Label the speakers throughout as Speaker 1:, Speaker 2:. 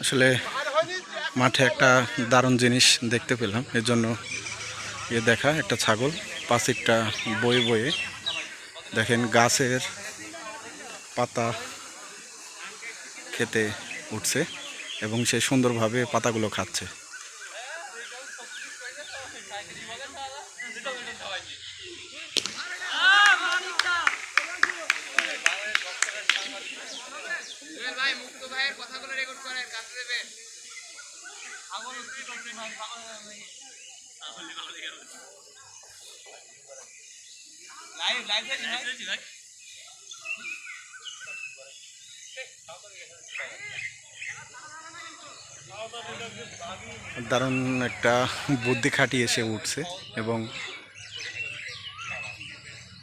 Speaker 1: আসলে মাঠে একটা দারুণ জিনিস দেখতে পেলাম, এর জন্য দেখা একটা ছাগল পাশিকটা বয়ে বয়ে দেখেন গাছের পাতা খেতে উঠছে এবং সে সুন্দরভাবে পাতাগুলো খাচ্ছে। দারুণ একটা বুদ্ধি খাটিয়ে সে উঠছে এবং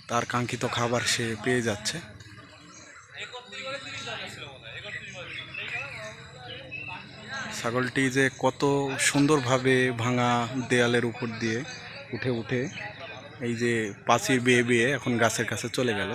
Speaker 1: তার কাঙ্ক্ষিত খাবার সে পেয়ে যাচ্ছে। ছাগলটি যে কত সুন্দরভাবে ভাঙা দেয়ালের উপর দিয়ে উঠে উঠে এই যে পাঁচির বেয়ে বেয়ে এখন গাছের কাছে চলে গেল।